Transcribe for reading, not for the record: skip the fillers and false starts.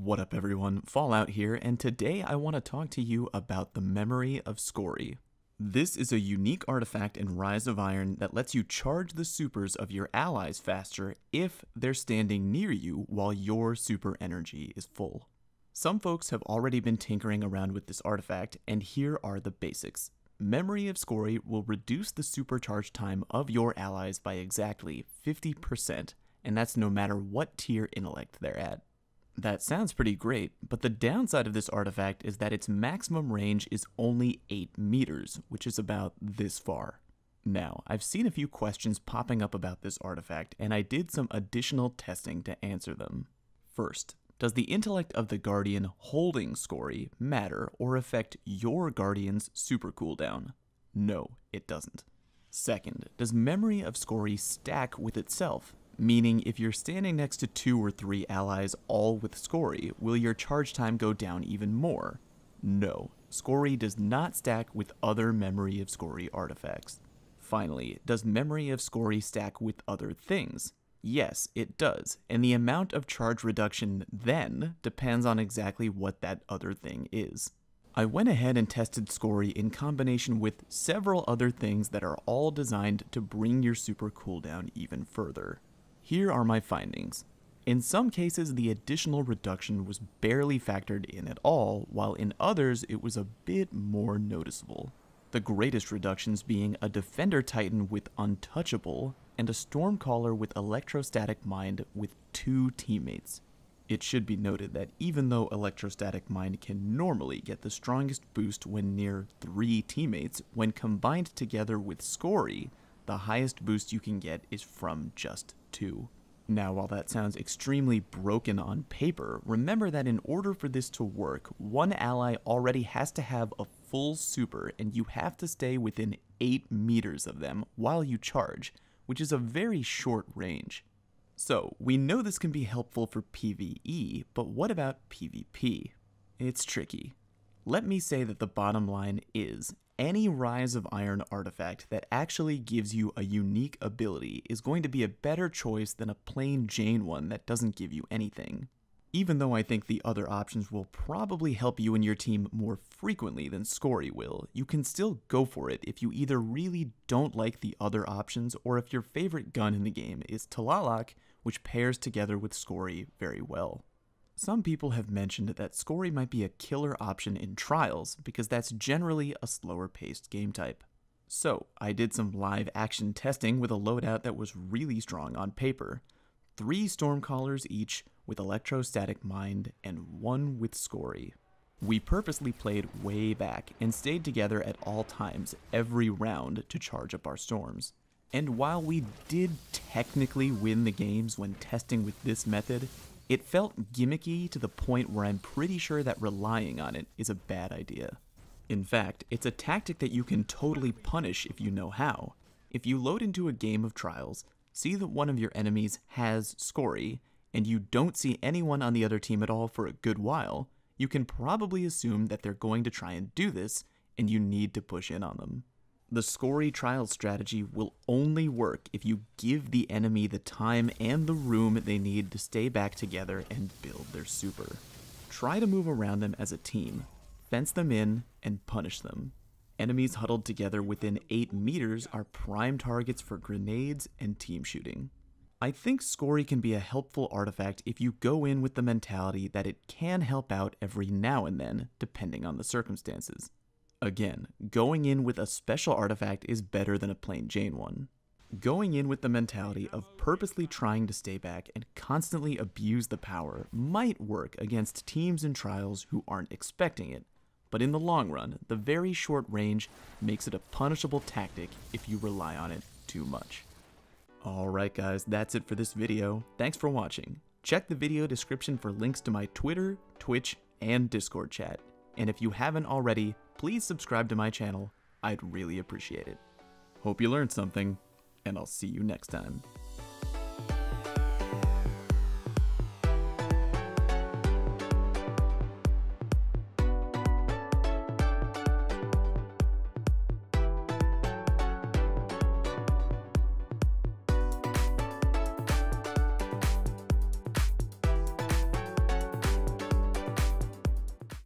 What up everyone, Fallout here, and today I want to talk to you about the Memory of Skorri. This is a unique artifact in Rise of Iron that lets you charge the supers of your allies faster if they're standing near you while your super energy is full. Some folks have already been tinkering around with this artifact, and here are the basics. Memory of Skorri will reduce the supercharge time of your allies by exactly 50%, and that's no matter what tier intellect they're at. That sounds pretty great, but the downside of this artifact is that its maximum range is only 8 meters, which is about this far. Now, I've seen a few questions popping up about this artifact, and I did some additional testing to answer them. First, does the intellect of the Guardian holding Skorri matter or affect your Guardian's super cooldown? No, it doesn't. Second, does Memory of Skorri stack with itself? Meaning, if you're standing next to 2 or 3 allies all with Skorri, will your charge time go down even more? No, Skorri does not stack with other Memory of Skorri artifacts. Finally, does Memory of Skorri stack with other things? Yes, it does, and the amount of charge reduction then depends on exactly what that other thing is. I went ahead and tested Skorri in combination with several other things that are all designed to bring your super cooldown even further. Here are my findings. In some cases, the additional reduction was barely factored in at all, while in others it was a bit more noticeable. The greatest reductions being a Defender Titan with Untouchable, and a Stormcaller with Electrostatic Mind with 2 teammates. It should be noted that even though Electrostatic Mind can normally get the strongest boost when near 3 teammates, when combined together with Skorri, the highest boost you can get is from just 2. Now, while that sounds extremely broken on paper, remember that in order for this to work, one ally already has to have a full super and you have to stay within 8 meters of them while you charge, which is a very short range. So, we know this can be helpful for PvE, but what about PvP? It's tricky. Let me say that the bottom line is, any Rise of Iron artifact that actually gives you a unique ability is going to be a better choice than a plain Jane one that doesn't give you anything. Even though I think the other options will probably help you and your team more frequently than Skorri will, you can still go for it if you either really don't like the other options or if your favorite gun in the game is Talalak, which pairs together with Skorri very well. Some people have mentioned that Skorri might be a killer option in Trials because that's generally a slower paced game type. So I did some live action testing with a loadout that was really strong on paper. 3 Stormcallers each with Electrostatic Mind and 1 with Skorri. We purposely played way back and stayed together at all times every round to charge up our storms. And while we did technically win the games when testing with this method, it felt gimmicky to the point where I'm pretty sure that relying on it is a bad idea. In fact, it's a tactic that you can totally punish if you know how. If you load into a game of Trials, see that one of your enemies has Skorri, and you don't see anyone on the other team at all for a good while, you can probably assume that they're going to try and do this, and you need to push in on them. The Skorri Trials strategy will only work if you give the enemy the time and the room they need to stay back together and build their super. Try to move around them as a team, fence them in, and punish them. Enemies huddled together within 8 meters are prime targets for grenades and team shooting. I think Skorri can be a helpful artifact if you go in with the mentality that it can help out every now and then, depending on the circumstances. Again, going in with a special artifact is better than a plain Jane one. Going in with the mentality of purposely trying to stay back and constantly abuse the power might work against teams in Trials who aren't expecting it, but in the long run, the very short range makes it a punishable tactic if you rely on it too much. Alright guys, that's it for this video. Thanks for watching. Check the video description for links to my Twitter, Twitch, and Discord chat. And if you haven't already, please subscribe to my channel. I'd really appreciate it. Hope you learned something, and I'll see you next time.